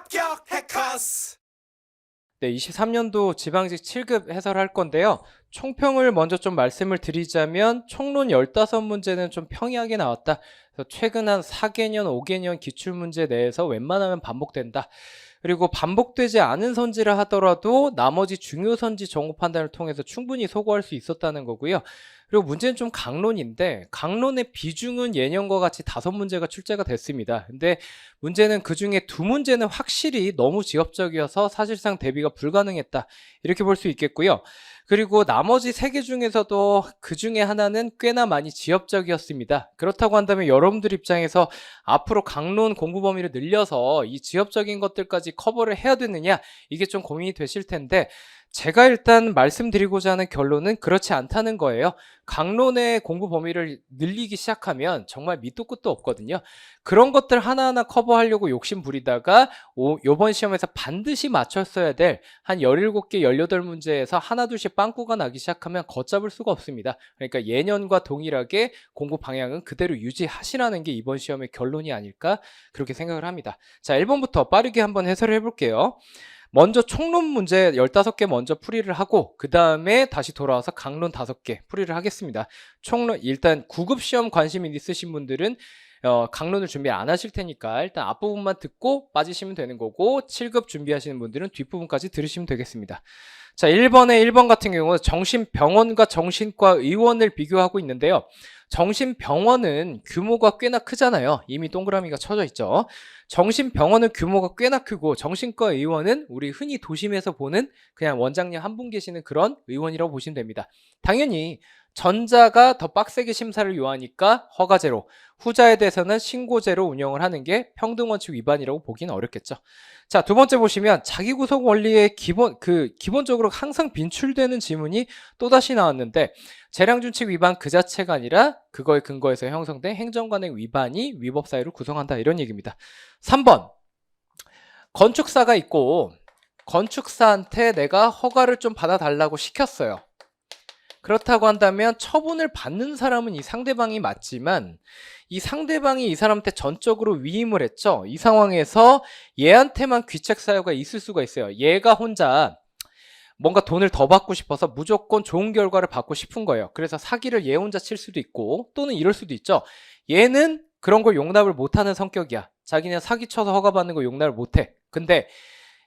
합격 해커스. 네, 23년도 지방직 7급 해설할 건데요. 총평을 먼저 좀 말씀을 드리자면 총론 15문제는 좀 평이하게 나왔다. 그래서 최근 한 4개년, 5개년 기출문제 내에서 웬만하면 반복된다. 그리고 반복되지 않은 선지를 하더라도 나머지 중요 선지 정보 판단을 통해서 충분히 소거할 수 있었다는 거고요. 그리고 문제는 좀 강론인데 강론의 비중은 예년과 같이 5문제가 출제가 됐습니다. 근데 문제는 그중에 2문제는 확실히 너무 지엽적이어서 사실상 대비가 불가능했다. 이렇게 볼 수 있겠고요. 그리고 나머지 3개 중에서도 그 중에 하나는 꽤나 많이 지엽적이었습니다. 그렇다고 한다면 여러분들 입장에서 앞으로 강론 공부 범위를 늘려서 이 지엽적인 것들까지 커버를 해야 되느냐, 이게 좀 고민이 되실 텐데 제가 일단 말씀드리고자 하는 결론은 그렇지 않다는 거예요. 강론의 공부 범위를 늘리기 시작하면 정말 밑도 끝도 없거든요. 그런 것들 하나하나 커버하려고 욕심 부리다가 요번 시험에서 반드시 맞췄어야 될 한 17개, 18문제에서 하나둘씩 빵꾸가 나기 시작하면 걷잡을 수가 없습니다. 그러니까 예년과 동일하게 공부 방향은 그대로 유지하시라는 게 이번 시험의 결론이 아닐까 그렇게 생각을 합니다. 자, 1번부터 빠르게 한번 해설을 해볼게요. 먼저 총론 문제 15개 먼저 풀이를 하고 그 다음에 다시 돌아와서 강론 5개 풀이를 하겠습니다. 총론 일단 9급 시험 관심 있으신 분들은 강론을 준비 안 하실 테니까 일단 앞부분만 듣고 빠지시면 되는 거고 7급 준비하시는 분들은 뒷부분까지 들으시면 되겠습니다. 자, 1번 같은 경우는 정신병원과 정신과 의원을 비교하고 있는데요. 정신병원은 규모가 꽤나 크잖아요. 이미 동그라미가 쳐져 있죠. 정신병원은 규모가 꽤나 크고 정신과 의원은 우리 흔히 도심에서 보는 그냥 원장님 한 분 계시는 그런 의원이라고 보시면 됩니다. 당연히 전자가 더 빡세게 심사를 요하니까 허가제로, 후자에 대해서는 신고제로 운영을 하는 게 평등원칙 위반이라고 보기는 어렵겠죠. 자, 2번째 보시면 자기구속 원리의 기본적으로 항상 빈출되는 지문이 또다시 나왔는데 재량준칙 위반 그 자체가 아니라 그거에 근거해서 형성된 행정관행 위반이 위법 사유를 구성한다, 이런 얘기입니다. 3번, 건축사가 있고 건축사한테 내가 허가를 좀 받아달라고 시켰어요. 그렇다고 한다면 처분을 받는 사람은 이 상대방이 맞지만 이 상대방이 이 사람한테 전적으로 위임을 했죠. 이 상황에서 얘한테만 귀책 사유가 있을 수가 있어요. 얘가 혼자 뭔가 돈을 더 받고 싶어서 무조건 좋은 결과를 받고 싶은 거예요. 그래서 사기를 얘 혼자 칠 수도 있고 또는 이럴 수도 있죠. 얘는 그런 걸 용납을 못하는 성격이야. 자기는 사기쳐서 허가받는 거 용납을 못해. 근데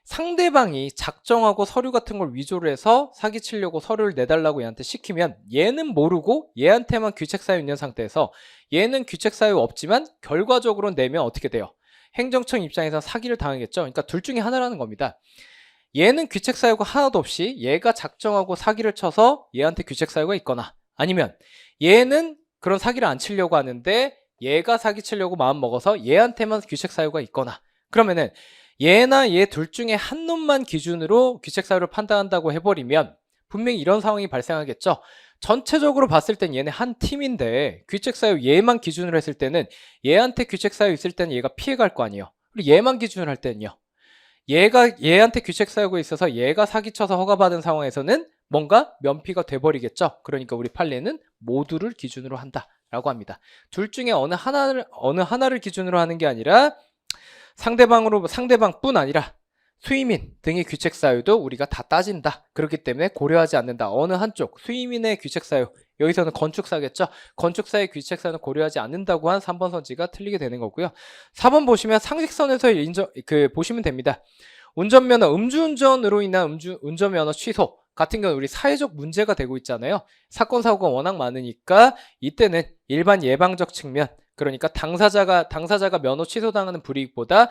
상대방이 작정하고 서류 같은 걸 위조를 해서 사기치려고 서류를 내달라고 얘한테 시키면 얘는 모르고 얘한테만 귀책사유 있는 상태에서 얘는 귀책사유 없지만 결과적으로 내면 어떻게 돼요? 행정청 입장에서 사기를 당하겠죠. 그러니까 둘 중에 하나라는 겁니다. 얘는 귀책사유가 하나도 없이 얘가 작정하고 사기를 쳐서 얘한테 귀책사유가 있거나, 아니면 얘는 그런 사기를 안 치려고 하는데 얘가 사기치려고 마음먹어서 얘한테만 귀책사유가 있거나, 그러면은 얘나 얘 둘 중에 한 놈만 기준으로 귀책사유를 판단한다고 해버리면 분명히 이런 상황이 발생하겠죠. 전체적으로 봤을 땐 얘네 한 팀인데 귀책사유 얘만 기준으로 했을 때는 얘한테 귀책사유 있을 때는 얘가 피해갈 거 아니에요. 그리고 얘만 기준으로 할 때는요, 얘가 얘한테 귀책사유가 있어서 얘가 사기쳐서 허가받은 상황에서는 뭔가 면피가 돼버리겠죠. 그러니까 우리 판례는 모두를 기준으로 한다라고 합니다. 둘 중에 어느 하나를 기준으로 하는 게 아니라 상대방뿐 아니라 수임인 등의 귀책 사유도 우리가 다 따진다. 그렇기 때문에 고려하지 않는다. 어느 한쪽, 수임인의 귀책 사유, 여기서는 건축사겠죠. 건축사의 귀책 사유는 고려하지 않는다고 한 3번 선지가 틀리게 되는 거고요. 4번 보시면 상식선에서 보시면 됩니다. 운전면허, 음주운전으로 인한 운전면허 취소 같은 경우는 우리 사회적 문제가 되고 있잖아요. 사건 사고가 워낙 많으니까 이때는 일반 예방적 측면, 그러니까 당사자가 면허 취소당하는 불이익보다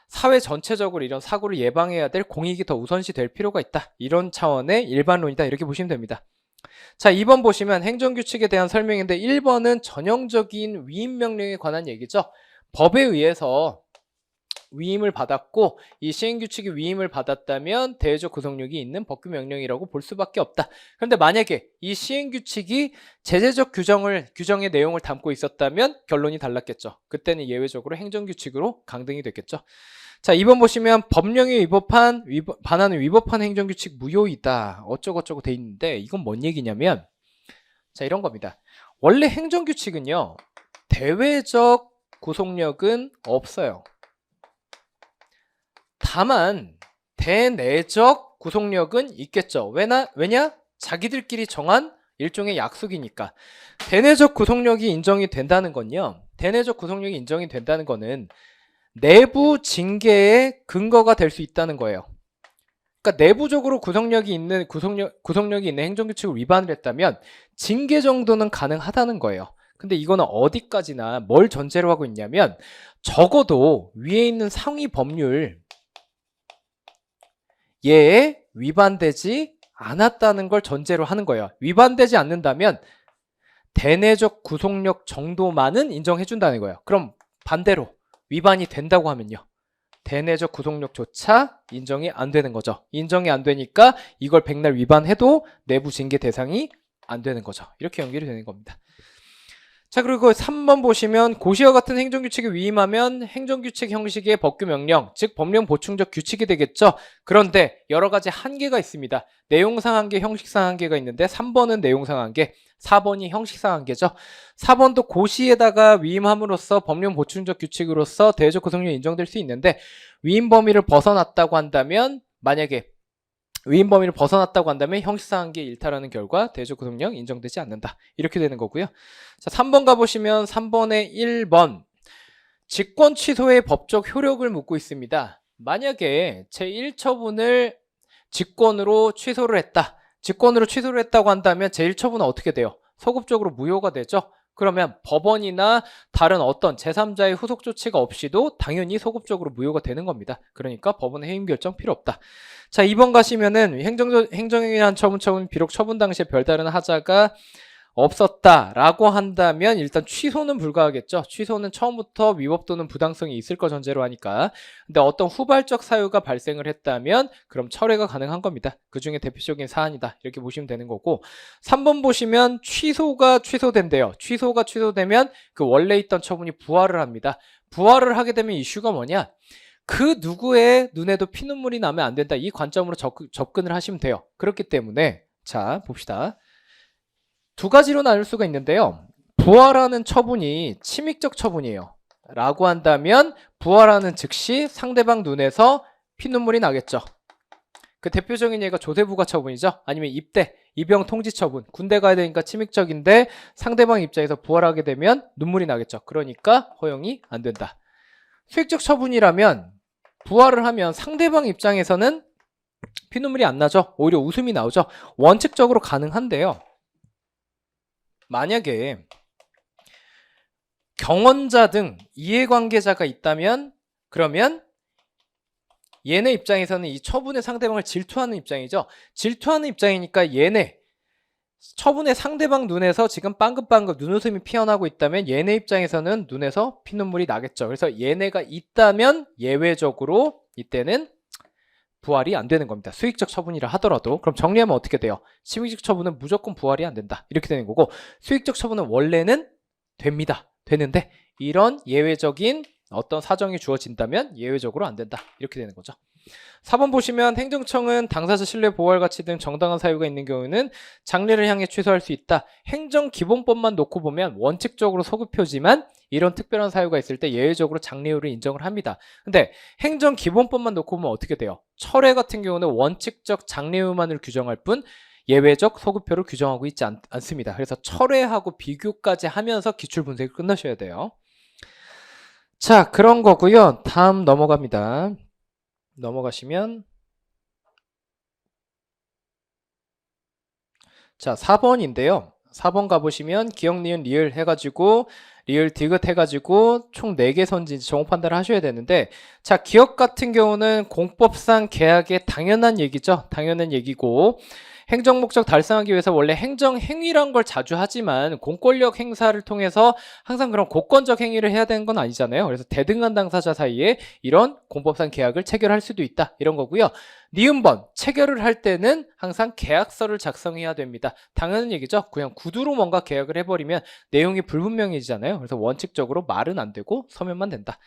사회 전체적으로 이런 사고를 예방해야 될 공익이 더 우선시 될 필요가 있다. 이런 차원의 일반론이다. 이렇게 보시면 됩니다. 자, 2번 보시면 행정규칙에 대한 설명인데 1번은 전형적인 위임명령에 관한 얘기죠. 법에 의해서 위임을 받았고 이 시행규칙이 위임을 받았다면 대외적 구속력이 있는 법규명령이라고 볼 수밖에 없다. 그런데 만약에 이 시행규칙이 제재적 규정의 내용을 담고 있었다면 결론이 달랐겠죠. 그때는 예외적으로 행정규칙으로 강등이 됐겠죠. 자, 2번 보시면 법령에 반하는 위법한 행정규칙 무효이다. 어쩌고저쩌고 돼 있는데 이건 뭔 얘기냐면, 자, 이런 겁니다. 원래 행정규칙은요, 대외적 구속력은 없어요. 다만 대내적 구속력은 있겠죠. 왜냐? 자기들끼리 정한 일종의 약속이니까. 대내적 구속력이 인정이 된다는 건요. 대내적 구속력이 인정이 된다는 거는 내부 징계의 근거가 될 수 있다는 거예요. 그러니까 내부적으로 구속력이 있는 행정규칙을 위반을 했다면 징계 정도는 가능하다는 거예요. 근데 이거는 어디까지나 뭘 전제로 하고 있냐면 적어도 위에 있는 상위 법률 얘에 위반되지 않았다는 걸 전제로 하는 거예요. 위반되지 않는다면 대내적 구속력 정도만은 인정해준다는 거예요. 그럼 반대로 위반이 된다고 하면요. 대내적 구속력조차 인정이 안 되는 거죠. 인정이 안 되니까 이걸 백날 위반해도 내부 징계 대상이 안 되는 거죠. 이렇게 연결이 되는 겁니다. 자, 그리고 3번 보시면 고시와 같은 행정규칙에 위임하면 행정규칙 형식의 법규명령, 즉 법령 보충적 규칙이 되겠죠. 그런데 여러 가지 한계가 있습니다. 내용상 한계, 형식상 한계가 있는데 3번은 내용상 한계, 4번이 형식상 한계죠. 4번도 고시에다가 위임함으로써 법령 보충적 규칙으로서 대외적 구속력이 인정될 수 있는데 위임 범위를 벗어났다고 한다면 형식상 한계에 일탈하는 결과 대외적 구속력 인정되지 않는다. 이렇게 되는 거고요. 자, 3번 가보시면 3번의 1번 직권 취소의 법적 효력을 묻고 있습니다. 만약에 제1처분을 직권으로 취소를 했다고 한다면 제1처분은 어떻게 돼요? 소급적으로 무효가 되죠. 그러면 법원이나 다른 어떤 제3자의 후속 조치가 없이도 당연히 소급적으로 무효가 되는 겁니다. 그러니까 법원의 해임 결정 필요 없다. 자, 2번 가시면은 행정행위한 처분 비록 처분 당시에 별다른 하자가 없었다라고 한다면 일단 취소는 불가하겠죠. 취소는 처음부터 위법 또는 부당성이 있을 거 전제로 하니까. 근데 어떤 후발적 사유가 발생을 했다면 그럼 철회가 가능한 겁니다. 그 중에 대표적인 사안이다. 이렇게 보시면 되는 거고 3번 보시면 취소가 취소된대요. 취소가 취소되면 그 원래 있던 처분이 부활을 합니다. 부활을 하게 되면 이슈가 뭐냐? 그 누구의 눈에도 피눈물이 나면 안 된다. 이 관점으로 접근을 하시면 돼요. 그렇기 때문에 자 봅시다. 두 가지로 나눌 수가 있는데요. 부활하는 처분이 침익적 처분이에요. 라고 한다면 부활하는 즉시 상대방 눈에서 피눈물이 나겠죠. 그 대표적인 예가 조세부가 처분이죠. 아니면 입영 통지 처분. 군대 가야 되니까 침익적인데 상대방 입장에서 부활하게 되면 눈물이 나겠죠. 그러니까 허용이 안 된다. 수익적 처분이라면 부활을 하면 상대방 입장에서는 피눈물이 안 나죠. 오히려 웃음이 나오죠. 원칙적으로 가능한데요. 만약에 경원자 등 이해관계자가 있다면 그러면 얘네 입장에서는 이 처분의 상대방을 질투하는 입장이죠. 질투하는 입장이니까 얘네 처분의 상대방 눈에서 지금 빵긋빵긋 눈웃음이 피어나고 있다면 얘네 입장에서는 눈에서 피눈물이 나겠죠. 그래서 얘네가 있다면 예외적으로 이때는 부활이 안 되는 겁니다. 수익적 처분이라 하더라도. 그럼 정리하면 어떻게 돼요? 침익적 처분은 무조건 부활이 안 된다. 이렇게 되는 거고 수익적 처분은 원래는 됩니다. 되는데 이런 예외적인 어떤 사정이 주어진다면 예외적으로 안 된다. 이렇게 되는 거죠. 4번 보시면 행정청은 당사자 신뢰 보호할 가치 등 정당한 사유가 있는 경우에는 장래를 향해 취소할 수 있다. 행정기본법만 놓고 보면 원칙적으로 소급표지만 이런 특별한 사유가 있을 때 예외적으로 장래율을 인정을 합니다. 근데 행정기본법만 놓고 보면 어떻게 돼요? 철회 같은 경우는 원칙적 장래율만을 규정할 뿐 예외적 소급표를 규정하고 있지 않습니다. 그래서 철회하고 비교까지 하면서 기출분석이 끝나셔야 돼요. 자, 그런 거고요. 다음 넘어갑니다. 넘어가시면 자 4번인데요. 4번 가보시면 기억, 니은, 리을 해가지고 리을, 디귿 해가지고 총 4개 선지 정확 판단을 하셔야 되는데 자 기억 같은 경우는 공법상 계약의 당연한 얘기죠. 당연한 얘기고 행정목적 달성하기 위해서 원래 행정행위란 걸 자주 하지만 공권력 행사를 통해서 항상 그런 고건적 행위를 해야 되는 건 아니잖아요. 그래서 대등한 당사자 사이에 이런 공법상 계약을 체결할 수도 있다. 이런 거고요. 니은번 체결을 할 때는 항상 계약서를 작성해야 됩니다. 당연한 얘기죠. 그냥 구두로 뭔가 계약을 해버리면 내용이 불분명해지잖아요. 그래서 원칙적으로 말은 안 되고 서면만 된다.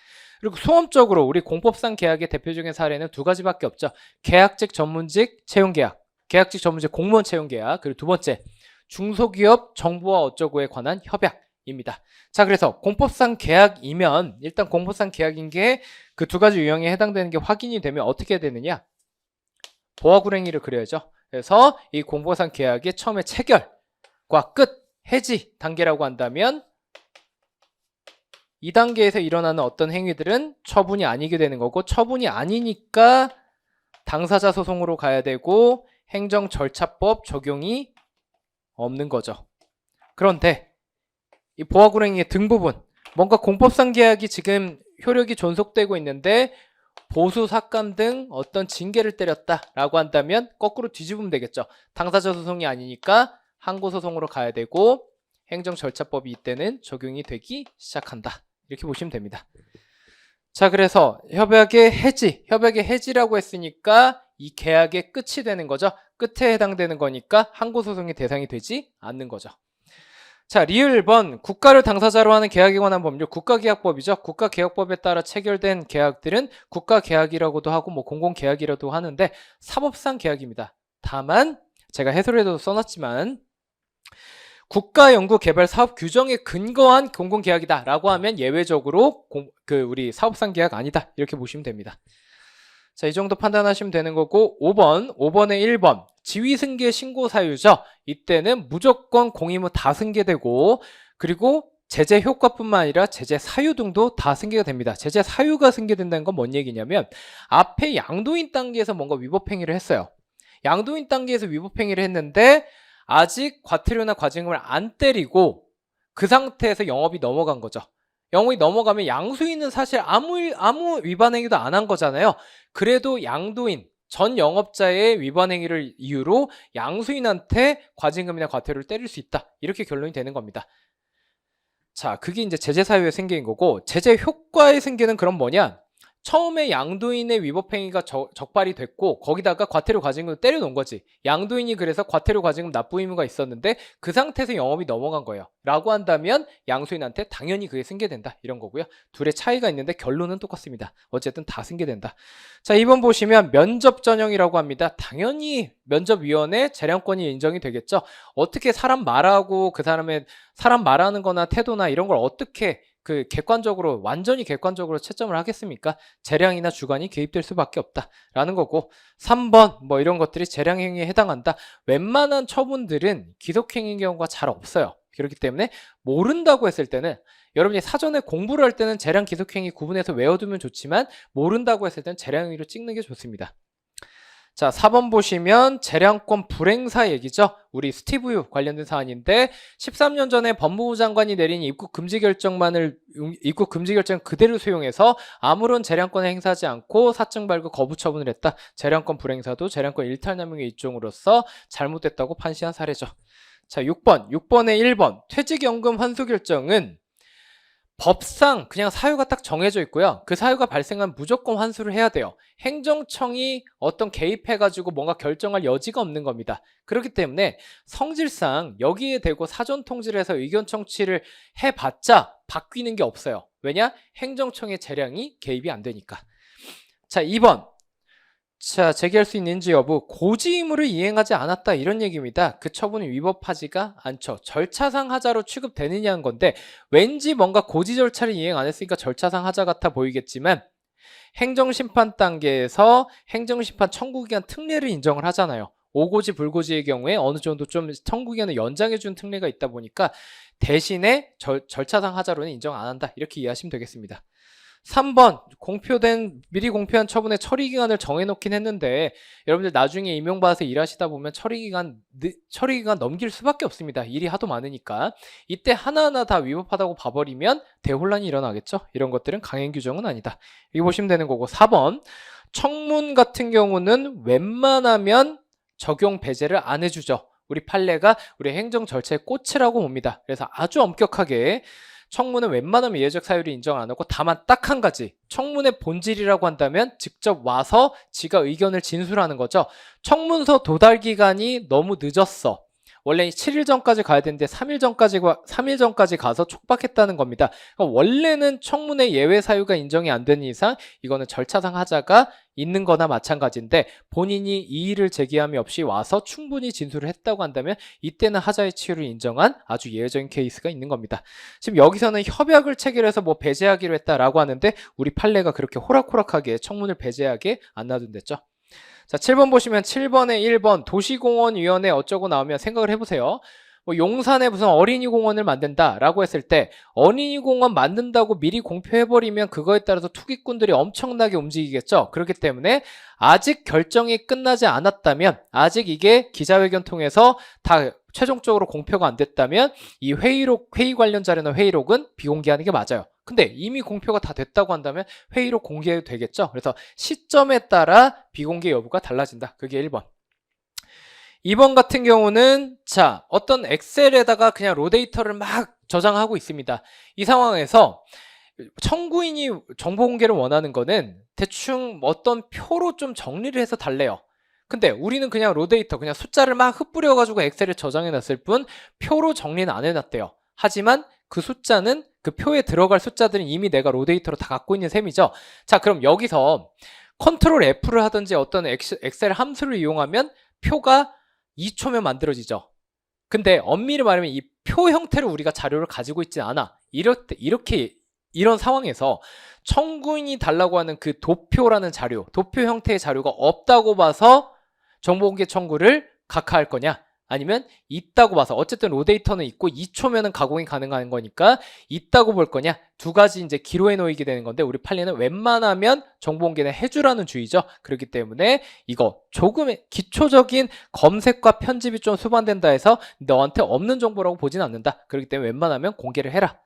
그리고 소험적으로 우리 공법상 계약의 대표적인 사례는 2가지밖에 없죠. 계약직 전문직 채용계약. 계약직 전문직 공무원 채용계약. 그리고 2번째 중소기업 정부와 어쩌고에 관한 협약. 입니다. 자, 그래서 공법상 계약이면 일단 공법상 계약인 게 그 두 가지 유형에 해당되는 게 확인이 되면 어떻게 해야 되느냐? 보아구랭이를 그려야죠. 그래서 이 공법상 계약의 처음에 체결과 끝, 해지 단계라고 한다면 이 단계에서 일어나는 어떤 행위들은 처분이 아니게 되는 거고, 처분이 아니니까 당사자 소송으로 가야 되고 행정절차법 적용이 없는 거죠. 그런데 이 보아구랭이의 등부분, 뭔가 공법상 계약이 지금 효력이 존속되고 있는데 보수, 삭감 등 어떤 징계를 때렸다라고 한다면 거꾸로 뒤집으면 되겠죠. 당사자 소송이 아니니까 항고소송으로 가야 되고 행정절차법이 이때는 적용이 되기 시작한다. 이렇게 보시면 됩니다. 자, 그래서 협약의 해지라고 했으니까 이 계약의 끝이 되는 거죠. 끝에 해당되는 거니까 항고소송의 대상이 되지 않는 거죠. 자, 리을 번, 국가를 당사자로 하는 계약에 관한 법률, 국가계약법이죠. 국가계약법에 따라 체결된 계약들은 국가계약이라고도 하고 뭐 공공계약이라도 하는데 사법상 계약입니다. 다만 제가 해설에도 써놨지만 국가연구개발사업 규정에 근거한 공공계약이다 라고 하면 예외적으로 우리 사업상 계약 아니다 이렇게 보시면 됩니다. 자, 이 정도 판단하시면 되는 거고 5번에 1번 지위승계 신고사유죠. 이때는 무조건 공의무 다 승계되고 그리고 제재 효과뿐만 아니라 제재 사유 등도 다 승계가 됩니다. 제재 사유가 승계된다는 건 뭔 얘기냐면 앞에 양도인 단계에서 뭔가 위법행위를 했어요. 양도인 단계에서 위법행위를 했는데 아직 과태료나 과징금을 안 때리고 그 상태에서 영업이 넘어간 거죠. 영업이 넘어가면 양수인은 사실 아무 위반 행위도 안 한 거잖아요. 그래도 양도인 전 영업자의 위반 행위를 이유로 양수인한테 과징금이나 과태료를 때릴 수 있다. 이렇게 결론이 되는 겁니다. 자, 그게 이제 제재 사유의 승계인 거고 제재 효과의 승계는 그럼 뭐냐? 처음에 양도인의 위법행위가 적발이 됐고 거기다가 과태료 과징금을 때려놓은 거지. 양도인이 그래서 과태료 과징금 납부 의무가 있었는데 그 상태에서 영업이 넘어간 거예요. 라고 한다면 양수인한테 당연히 그게 승계된다. 이런 거고요. 둘의 차이가 있는데 결론은 똑같습니다. 어쨌든 다 승계된다. 자, 2번 보시면 면접 전형이라고 합니다. 당연히 면접위원회 재량권이 인정이 되겠죠. 어떻게 사람 말하고 그 사람의 사람 말하는 거나 태도나 이런 걸 어떻게 객관적으로 완전히 객관적으로 채점을 하겠습니까? 재량이나 주관이 개입될 수밖에 없다라는 거고 3번 뭐 이런 것들이 재량행위에 해당한다. 웬만한 처분들은 기속행위인 경우가 잘 없어요. 그렇기 때문에 모른다고 했을 때는 여러분이 사전에 공부를 할 때는 재량 기속행위 구분해서 외워두면 좋지만 모른다고 했을 때는 재량행위로 찍는 게 좋습니다. 자, 4번 보시면 재량권 불행사 얘기죠. 우리 스티브유 관련된 사안인데 13년 전에 법무부 장관이 내린 입국 금지 결정 그대로 수용해서 아무런 재량권을 행사하지 않고 사증 발급 거부 처분을 했다. 재량권 불행사도 재량권 일탈남용의 일종으로서 잘못됐다고 판시한 사례죠. 자, 6번에 1번 퇴직연금 환수 결정은 법상 그냥 사유가 딱 정해져 있고요. 그 사유가 발생하면 무조건 환수를 해야 돼요. 행정청이 어떤 개입해가지고 뭔가 결정할 여지가 없는 겁니다. 그렇기 때문에 성질상 여기에 대고 사전 통지를 해서 의견 청취를 해봤자 바뀌는 게 없어요. 왜냐? 행정청의 재량이 개입이 안 되니까. 자, 2번. 자, 제기할 수 있는지 여부, 고지 의무를 이행하지 않았다 이런 얘기입니다. 그 처분이 위법하지가 않죠. 절차상 하자로 취급되느냐는 건데 왠지 뭔가 고지 절차를 이행 안 했으니까 절차상 하자 같아 보이겠지만 행정심판 단계에서 행정심판 청구기간 특례를 인정을 하잖아요. 오고지 불고지의 경우에 어느 정도 좀 청구기간을 연장해준 특례가 있다 보니까 대신에 절차상 하자로는 인정 안 한다 이렇게 이해하시면 되겠습니다. 3번 미리 공표한 처분의 처리기간을 정해놓긴 했는데 여러분들 나중에 임용받아서 일하시다 보면 처리기간 넘길 수밖에 없습니다. 일이 하도 많으니까. 이때 하나하나 다 위법하다고 봐버리면 대혼란이 일어나겠죠. 이런 것들은 강행 규정은 아니다. 이거 보시면 되는 거고 4번 청문 같은 경우는 웬만하면 적용 배제를 안 해주죠. 우리 판례가 우리 행정 절차의 꽃이라고 봅니다. 그래서 아주 엄격하게 청문은 웬만하면 예외적 사유를 인정 안 하고 다만 딱 한 가지 청문의 본질이라고 한다면 직접 와서 지가 의견을 진술하는 거죠. 청문서 도달 기간이 너무 늦었어. 원래 7일 전까지 가야 되는데 3일 전까지 가서 촉박했다는 겁니다. 그러니까 원래는 청문회 예외 사유가 인정이 안 되는 이상 이거는 절차상 하자가 있는 거나 마찬가지인데 본인이 이의를 제기함이 없이 와서 충분히 진술을 했다고 한다면 이때는 하자의 치유를 인정한 아주 예외적인 케이스가 있는 겁니다. 지금 여기서는 협약을 체결해서 뭐 배제하기로 했다라고 하는데 우리 판례가 그렇게 호락호락하게 청문을 배제하게 안 놔둔댔죠. 자, 7번 보시면 7번에 1번 도시공원위원회 어쩌고 나오면 생각을 해보세요. 뭐 용산에 무슨 어린이공원을 만든다라고 했을 때 어린이공원 만든다고 미리 공표해버리면 그거에 따라서 투기꾼들이 엄청나게 움직이겠죠. 그렇기 때문에 아직 결정이 끝나지 않았다면 아직 이게 기자회견 통해서 다 최종적으로 공표가 안 됐다면 이 회의 관련 자료나 회의록은 비공개하는 게 맞아요. 근데 이미 공표가 다 됐다고 한다면 회의록 공개해도 되겠죠. 그래서 시점에 따라 비공개 여부가 달라진다. 그게 1번. 2번 같은 경우는 자, 어떤 엑셀에다가 그냥 로데이터를 막 저장하고 있습니다. 이 상황에서 청구인이 정보 공개를 원하는 거는 대충 어떤 표로 좀 정리를 해서 달래요. 근데 우리는 그냥 로데이터, 그냥 숫자를 막 흩뿌려가지고 엑셀에 저장해놨을 뿐 표로 정리는 안 해놨대요. 하지만 그 숫자는 그 표에 들어갈 숫자들은 이미 내가 로데이터로 다 갖고 있는 셈이죠. 자, 그럼 여기서 컨트롤 F를 하든지 어떤 엑셀 함수를 이용하면 표가 2초면 만들어지죠. 근데 엄밀히 말하면 이 표 형태로 우리가 자료를 가지고 있지 않아. 이런 상황에서 청구인이 달라고 하는 그 도표라는 자료, 도표 형태의 자료가 없다고 봐서 정보공개 청구를 각하할 거냐? 아니면 있다고 봐서 어쨌든 로데이터는 있고 2초면은 가공이 가능한 거니까 있다고 볼 거냐? 두 가지 이제 기로에 놓이게 되는 건데 우리 판례는 웬만하면 정보공개는 해주라는 주의죠. 그렇기 때문에 이거 조금의 기초적인 검색과 편집이 좀 수반된다 해서 너한테 없는 정보라고 보진 않는다. 그렇기 때문에 웬만하면 공개를 해라.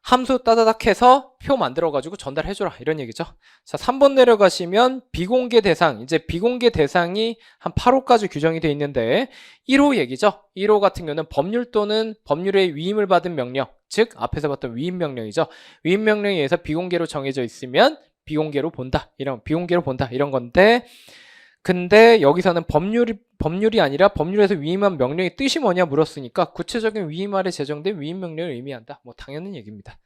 함수 따다닥 해서 표 만들어가지고 전달해줘라 이런 얘기죠. 자, 3번 내려가시면 비공개 대상, 이제 비공개 대상이 한 8호까지 규정이 되어 있는데 1호 얘기죠. 1호 같은 경우는 법률 또는 법률의 위임을 받은 명령, 즉 앞에서 봤던 위임 명령이죠. 위임 명령에 의해서 비공개로 정해져 있으면 비공개로 본다 이런 건데, 근데 여기서는 법률이 아니라 법률에서 위임한 명령의 뜻이 뭐냐 물었으니까 구체적인 위임 아래 제정된 위임 명령을 의미한다. 뭐 당연한 얘기입니다.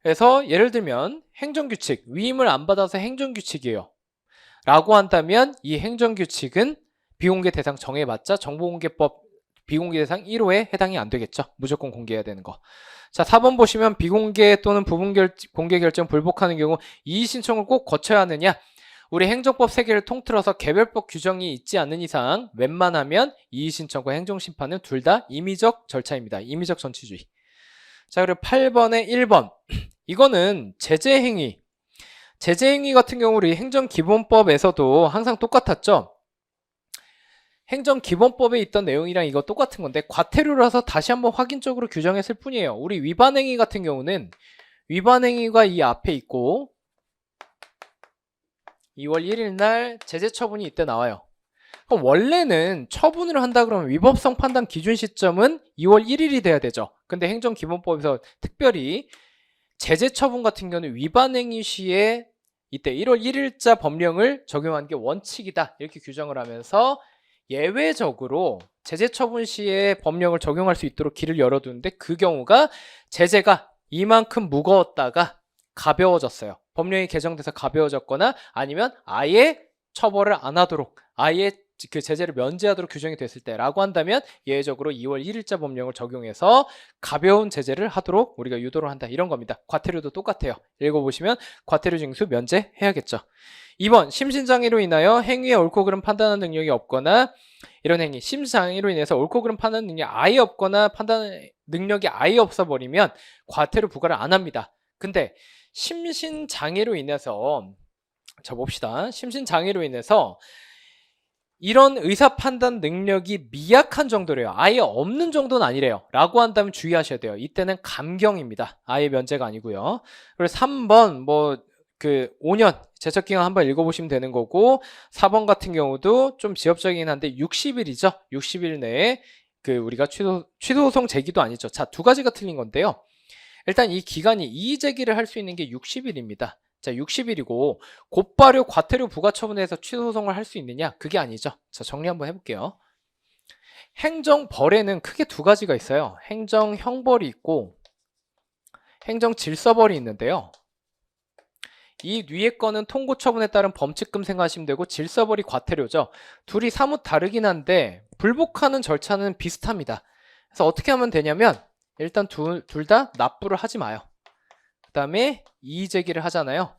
그래서 예를 들면 행정규칙, 위임을 안 받아서 행정규칙이에요 라고 한다면 이 행정규칙은 비공개 대상 정해봤자 정보공개법 비공개 대상 1호에 해당이 안 되겠죠. 무조건 공개해야 되는 거. 자, 4번 보시면 비공개 또는 부분 공개 결정 불복하는 경우 이의 신청을 꼭 거쳐야 하느냐? 우리 행정법 세계를 통틀어서 개별법 규정이 있지 않는 이상 웬만하면 이의신청과 행정심판은 둘 다 임의적 절차입니다. 임의적 정치주의. 자, 그리고 8번에 1번. 이거는 제재행위. 제재행위 같은 경우 우리 행정기본법에서도 항상 똑같았죠. 행정기본법에 있던 내용이랑 이거 똑같은 건데 과태료라서 다시 한번 확인적으로 규정했을 뿐이에요. 우리 위반행위 같은 경우는 위반행위가 이 앞에 있고 2월 1일 날 제재 처분이 이때 나와요. 그럼 원래는 처분을 한다 그러면 위법성 판단 기준 시점은 2월 1일이 돼야 되죠. 근데 행정기본법에서 특별히 제재 처분 같은 경우는 위반행위 시에 이때 1월 1일자 법령을 적용하는 게 원칙이다 이렇게 규정을 하면서 예외적으로 제재 처분 시에 법령을 적용할 수 있도록 길을 열어두는데 그 경우가 제재가 이만큼 무거웠다가 가벼워졌어요. 법령이 개정돼서 가벼워졌거나 아니면 아예 처벌을 안 하도록 아예 그 제재를 면제하도록 규정이 됐을 때라고 한다면 예외적으로 2월 1일자 법령을 적용해서 가벼운 제재를 하도록 우리가 유도를 한다 이런 겁니다. 과태료도 똑같아요. 읽어보시면 과태료 징수 면제해야겠죠. 2번 심신장애로 인하여 행위의 옳고 그름 판단하는 능력이 없거나 이런 행위 심신장애로 인해서 옳고 그름 판단 능력이 아예 없거나 판단 능력이 아예 없어 버리면 과태료 부과를 안 합니다. 근데 심신장애로 인해서 자 봅시다. 심신장애로 인해서 이런 의사 판단 능력이 미약한 정도래요. 아예 없는 정도는 아니래요. 라고 한다면 주의하셔야 돼요. 이때는 감경입니다. 아예 면제가 아니고요. 그리고 3번 뭐 그 5년 제척기간 한번 읽어보시면 되는 거고 4번 같은 경우도 좀 지엽적이긴 한데 60일이죠. 60일 내에 그 우리가 취소소송 제기도 아니죠. 자, 두 가지가 틀린 건데요. 일단 이 기간이 이의 제기를 할 수 있는 게 60일입니다. 자, 60일이고 곧바로 과태료 부과 처분해서 취소 소송을 할 수 있느냐? 그게 아니죠. 자, 정리 한번 해볼게요. 행정벌에는 크게 두 가지가 있어요. 행정형벌이 있고 행정질서벌이 있는데요. 이 위에 거는 통고 처분에 따른 범칙금 생각하시면 되고 질서벌이 과태료죠. 둘이 사뭇 다르긴 한데 불복하는 절차는 비슷합니다. 그래서 어떻게 하면 되냐면 일단 둘 다 납부를 하지 마요. 그 다음에 이의제기를 하잖아요.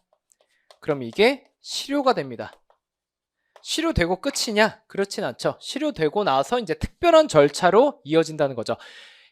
그럼 이게 실효가 됩니다. 실효되고 끝이냐? 그렇진 않죠. 실효되고 나서 이제 특별한 절차로 이어진다는 거죠.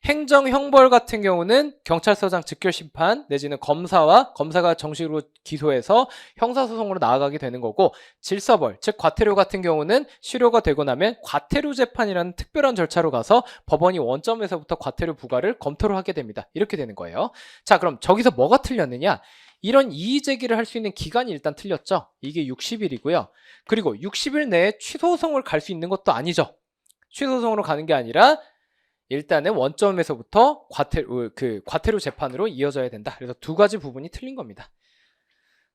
행정형벌 같은 경우는 경찰서장 즉결심판 내지는 검사가 정식으로 기소해서 형사소송으로 나아가게 되는 거고, 질서벌, 즉 과태료 같은 경우는 실효가 되고 나면 과태료 재판이라는 특별한 절차로 가서 법원이 원점에서부터 과태료 부과를 검토를 하게 됩니다. 이렇게 되는 거예요. 자, 그럼 저기서 뭐가 틀렸느냐? 이런 이의제기를 할 수 있는 기간이 일단 틀렸죠. 이게 60일이고요. 그리고 60일 내에 취소소송을 갈 수 있는 것도 아니죠. 취소소송으로 가는 게 아니라 일단은 원점에서부터 과태료 재판으로 이어져야 된다. 그래서 두 가지 부분이 틀린 겁니다.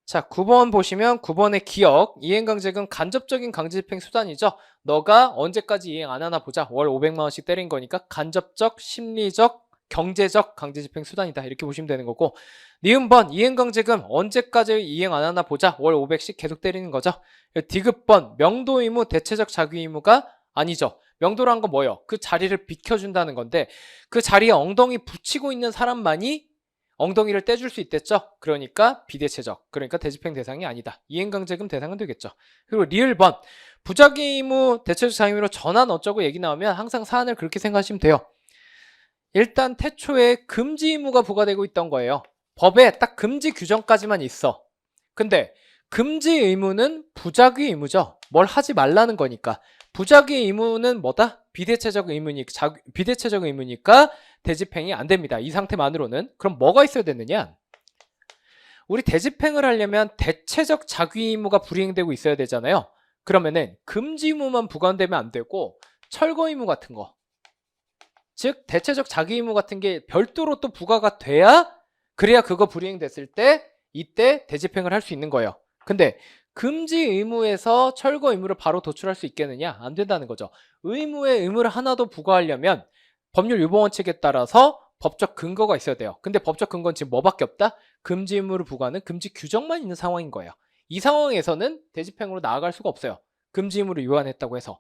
자, 9번 보시면 9번의 기억, 이행강제금 간접적인 강제집행 수단이죠. 너가 언제까지 이행 안 하나 보자. 월 500만 원씩 때린 거니까 간접적, 심리적, 경제적 강제집행 수단이다. 이렇게 보시면 되는 거고, 니은번 이행강제금 언제까지 이행 안 하나 보자. 월 500씩 계속 때리는 거죠. 디귿번 명도 의무, 대체적 자기 의무가 아니죠. 명도란 건 뭐예요? 그 자리를 비켜준다는 건데 그 자리에 엉덩이 붙이고 있는 사람만이 엉덩이를 떼줄 수 있댔죠. 그러니까 비대체적, 그러니까 대집행 대상이 아니다. 이행강제금 대상은 되겠죠. 그리고 리을번 부작위 의무, 대체적 자기 의무로 전환 어쩌고 얘기 나오면 항상 사안을 그렇게 생각하시면 돼요. 일단 태초에 금지 의무가 부과되고 있던 거예요. 법에 딱 금지 규정까지만 있어. 근데 금지 의무는 부작위 의무죠. 뭘 하지 말라는 거니까. 부작위 의무는 뭐다? 비대체적 의무니까 대집행이 안 됩니다. 이 상태만으로는. 그럼 뭐가 있어야 되느냐? 우리 대집행을 하려면 대체적 자기 의무가 불이행되고 있어야 되잖아요. 그러면은 금지 의무만 부과되면 안 되고 철거 의무 같은 거, 즉 대체적 자기 의무 같은 게 별도로 또 부과가 그래야 그거 불이행됐을 때 이때 대집행을 할 수 있는 거예요. 근데 금지 의무에서 철거 의무를 바로 도출할 수 있겠느냐? 안 된다는 거죠. 의무에 의무를 하나도 부과하려면 법률 유보 원칙에 따라서 법적 근거가 있어야 돼요. 근데 법적 근거는 지금 뭐밖에 없다? 금지 의무를 부과하는 금지 규정만 있는 상황인 거예요. 이 상황에서는 대집행으로 나아갈 수가 없어요. 금지 의무를 위반했다고 해서.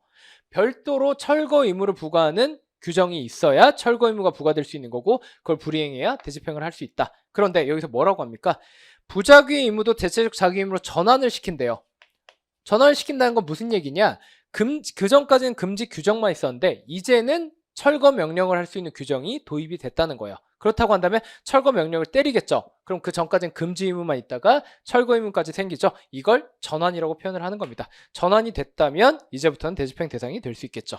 별도로 철거 의무를 부과하는 규정이 있어야 철거 의무가 부과될 수 있는 거고, 그걸 불이행해야 대집행을 할 수 있다. 그런데 여기서 뭐라고 합니까? 부작위 의무도 대체적 자기 의무로 전환을 시킨대요. 전환을 시킨다는 건 무슨 얘기냐? 그 전까지는 금지 규정만 있었는데 이제는 철거 명령을 할 수 있는 규정이 도입이 됐다는 거예요. 그렇다고 한다면 철거 명령을 때리겠죠. 그럼 그 전까지는 금지 의무만 있다가 철거 의무까지 생기죠. 이걸 전환이라고 표현을 하는 겁니다. 전환이 됐다면 이제부터는 대집행 대상이 될 수 있겠죠.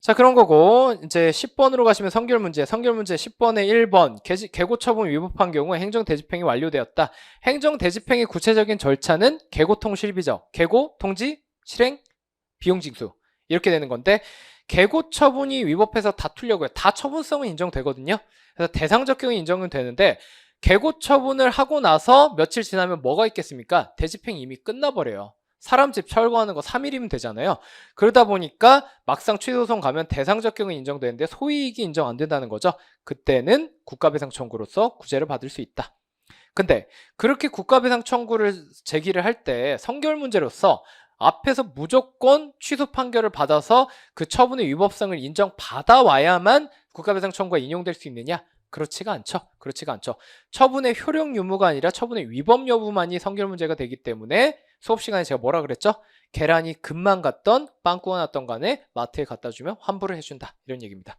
자, 그런 거고 이제 10번으로 가시면 선결문제 10번에 1번 개고처분 위법한 경우 행정대집행이 완료되었다. 행정대집행의 구체적인 절차는 개고통실비죠. 개고, 통지, 실행, 비용징수 이렇게 되는 건데, 개고처분이 위법해서 다투려고요. 다 처분성은 인정되거든요. 그래서 대상적 경우 인정은 되는데 개고처분을 하고 나서 며칠 지나면 뭐가 있겠습니까? 대집행이 이미 끝나버려요. 사람 집 철거하는 거 3일이면 되잖아요. 그러다 보니까 막상 취소소송 가면 대상적 경우 인정되는데 소이익이 인정 안 된다는 거죠. 그때는 국가배상 청구로서 구제를 받을 수 있다. 근데 그렇게 국가배상 청구를 제기를 할 때 선결 문제로서 앞에서 무조건 취소 판결을 받아서 그 처분의 위법성을 인정받아와야만 국가배상 청구가 인용될 수 있느냐? 그렇지가 않죠. 처분의 효력 유무가 아니라 처분의 위법 여부만이 선결 문제가 되기 때문에 수업 시간에 제가 뭐라 그랬죠? 계란이 금만 갔던 빵꾸가 났던 간에 마트에 갖다 주면 환불을 해준다. 이런 얘기입니다.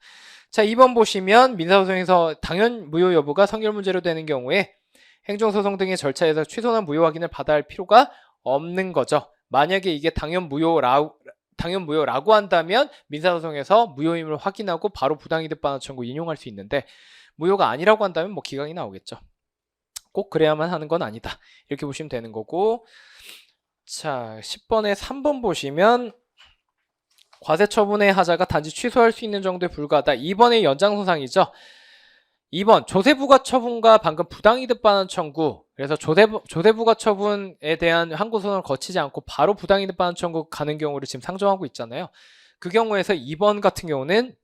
자, 2번 보시면 민사소송에서 당연 무효 여부가 선결 문제로 되는 경우에 행정소송 등의 절차에서 취소나 무효 확인을 받아야 할 필요가 없는 거죠. 만약에 이게 당연 무효라고 한다면 민사소송에서 무효임을 확인하고 바로 부당이득 반환 청구 인용할 수 있는데, 무효가 아니라고 한다면 뭐 기각이 나오겠죠. 꼭 그래야만 하는 건 아니다. 이렇게 보시면 되는 거고, 자, 10번에 3번 보시면 과세 처분의 하자가 단지 취소할 수 있는 정도에 불과하다. 2번의 연장선상이죠. 2번 조세부과 처분과 방금 부당이득 반환 청구, 그래서 조세부과 처분에 대한 항고소송을 거치지 않고 바로 부당이득 반환 청구 가는 경우를 지금 상정하고 있잖아요. 그 경우에서 2번 같은 경우는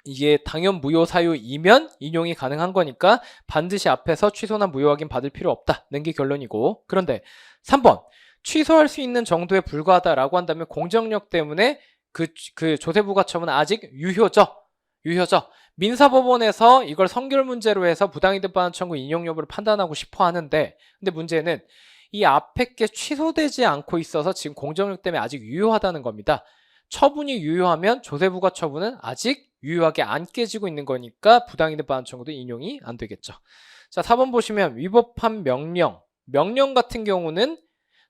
이게 당연 무효 사유이면 인용이 가능한 거니까 반드시 앞에서 취소나 무효 확인 받을 필요 없다는 게 결론이고, 그런데 3번 취소할 수 있는 정도에 불과하다라고 한다면 공정력 때문에 그 조세부가처분은 아직 유효죠. 민사법원에서 이걸 선결 문제로 해서 부당이득 반환 청구 인용 여부를 판단하고 싶어 하는데, 근데 문제는 이 앞에 게 취소되지 않고 있어서 지금 공정력 때문에 아직 유효하다는 겁니다. 처분이 유효하면 조세부가 처분은 아직 유효하게 안 깨지고 있는 거니까 부당이득 반환 청구도 인용이 안 되겠죠. 자, 4번 보시면 위법한 명령 같은 경우는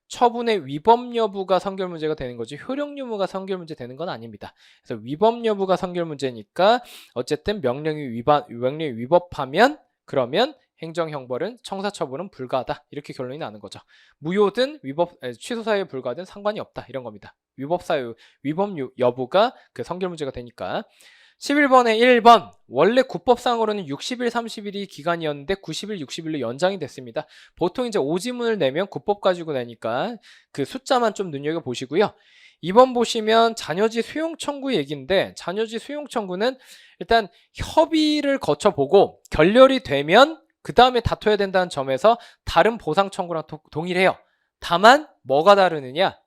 처분의 위법 여부가 선결 문제가 되는 거지 효력 유무가 선결 문제 되는 건 아닙니다. 그래서 위법 여부가 선결 문제니까 어쨌든 명령이 위법하면 그러면 행정형벌은 청사처분은 불가하다, 이렇게 결론이 나는 거죠. 무효든 취소 사유에 불가하든 상관이 없다, 이런 겁니다. 위법 여부가 그 선결 문제가 되니까. 11번에 1번 원래 국법상으로는 60일 30일이 기간이었는데 90일 60일로 연장이 됐습니다. 보통 이제 오지문을 내면 국법 가지고 내니까 그 숫자만 좀 눈여겨보시고요. 2번 보시면 자녀지 수용 청구 얘기인데, 자녀지 수용 청구는 일단 협의를 거쳐보고 결렬이 되면 그 다음에 다퉈야 된다는 점에서 다른 보상 청구랑 동일해요. 다만 뭐가 다르느냐,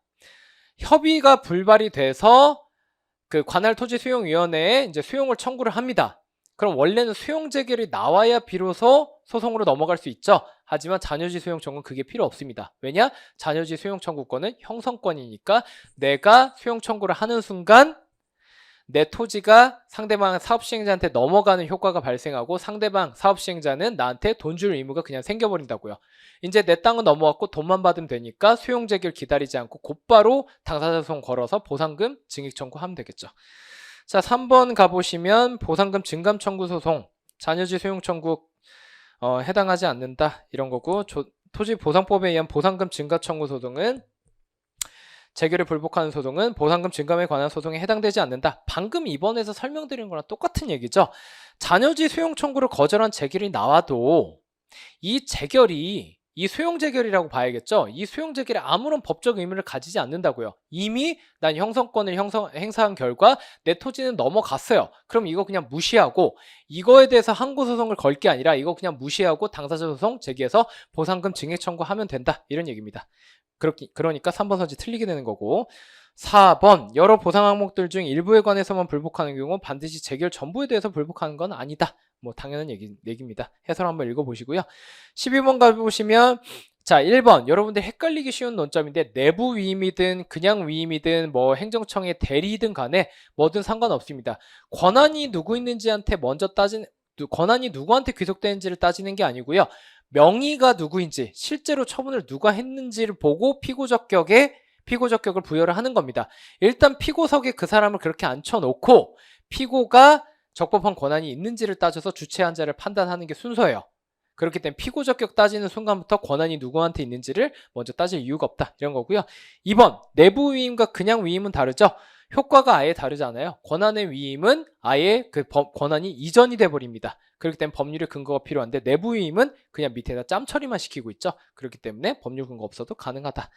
협의가 불발이 돼서 그 관할 토지수용위원회에 이제 수용을 청구를 합니다. 그럼 원래는 수용 재결이 나와야 비로소 소송으로 넘어갈 수 있죠. 하지만 자녀지 수용 청구는 그게 필요 없습니다. 왜냐? 자녀지 수용 청구권은 형성권이니까 내가 수용 청구를 하는 순간 내 토지가 상대방 사업시행자한테 넘어가는 효과가 발생하고 상대방 사업시행자는 나한테 돈 줄 의무가 그냥 생겨버린다고요. 이제 내 땅은 넘어갔고 돈만 받으면 되니까 수용 재결 기다리지 않고 곧바로 당사자 소송 걸어서 보상금 증액 청구하면 되겠죠. 자, 3번 가보시면 보상금 증감 청구 소송, 자녀지 수용 청구 해당하지 않는다, 이런 거고, 토지보상법에 의한 보상금 증가 청구 소송은 재결에 불복하는 소송은 보상금 증감에 관한 소송에 해당되지 않는다. 방금 2번에서 설명드린 거랑 똑같은 얘기죠. 자녀지 수용 청구를 거절한 재결이 나와도 이 재결이 이 수용 재결이라고 봐야겠죠. 이 수용 재결이 아무런 법적 의미를 가지지 않는다고요. 이미 난 형성권을 행사한 결과 내 토지는 넘어갔어요. 그럼 이거 그냥 무시하고 이거에 대해서 항고 소송을 걸 게 아니라 이거 그냥 무시하고 당사자 소송 제기해서 보상금 증액 청구하면 된다, 이런 얘기입니다. 그러니까 3번 선지 틀리게 되는 거고, 4번 여러 보상 항목들 중 일부에 관해서만 불복하는 경우 반드시 재결 전부에 대해서 불복하는 건 아니다. 뭐 당연한 얘기입니다. 해설 한번 읽어보시고요. 12번 가보시면, 자, 1번 여러분들 헷갈리기 쉬운 논점인데 내부 위임이든 그냥 위임이든 뭐 행정청의 대리든 간에 뭐든 상관없습니다. 권한이 누구 있는지한테 권한이 누구한테 귀속되는지를 따지는 게 아니고요. 명의가 누구인지, 실제로 처분을 누가 했는지를 보고 피고적격을 부여를 하는 겁니다. 일단 피고석에 그 사람을 그렇게 앉혀놓고 피고가 적법한 권한이 있는지를 따져서 주체한 자를 판단하는 게 순서예요. 그렇기 때문에 피고적격 따지는 순간부터 권한이 누구한테 있는지를 먼저 따질 이유가 없다, 이런 거고요. 2번 내부 위임과 그냥 위임은 다르죠. 효과가 아예 다르잖아요. 권한의 위임은 아예 그 권한이 이전이 돼버립니다. 그렇기 때문에 법률의 근거가 필요한데 내부 위임은 그냥 밑에다 짬 처리만 시키고 있죠. 그렇기 때문에 법률 근거 없어도 가능하다.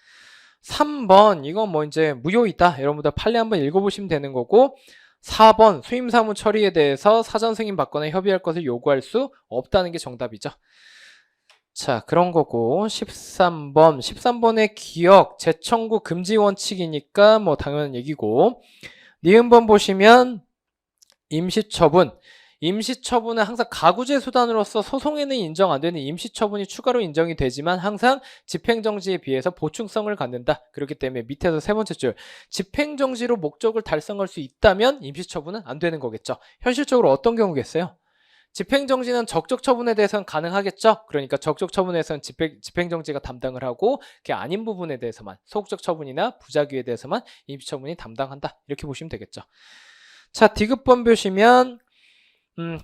3번 이건 뭐 이제 무효이다, 여러분들 판례 한번 읽어보시면 되는 거고, 4번 수임사무 처리에 대해서 사전 승인 받거나 협의할 것을 요구할 수 없다는 게 정답이죠. 자, 그런 거고, 13번의 기억 재청구 금지 원칙이니까 뭐 당연한 얘기고, 니은번 보시면 임시처분은 항상 가구제 수단으로서 소송에는 인정 안 되는 임시처분이 추가로 인정이 되지만 항상 집행정지에 비해서 보충성을 갖는다. 그렇기 때문에 밑에서 세 번째 줄, 집행정지로 목적을 달성할 수 있다면 임시처분은 안 되는 거겠죠. 현실적으로 어떤 경우겠어요? 집행정지는 적적처분에 대해서는 가능하겠죠. 그러니까 적적처분에서는 집행정지가 담당을 하고 그게 아닌 부분에 대해서만, 소극적 처분이나 부작위에 대해서만 임시처분이 담당한다, 이렇게 보시면 되겠죠. 자, 디귿번 보시면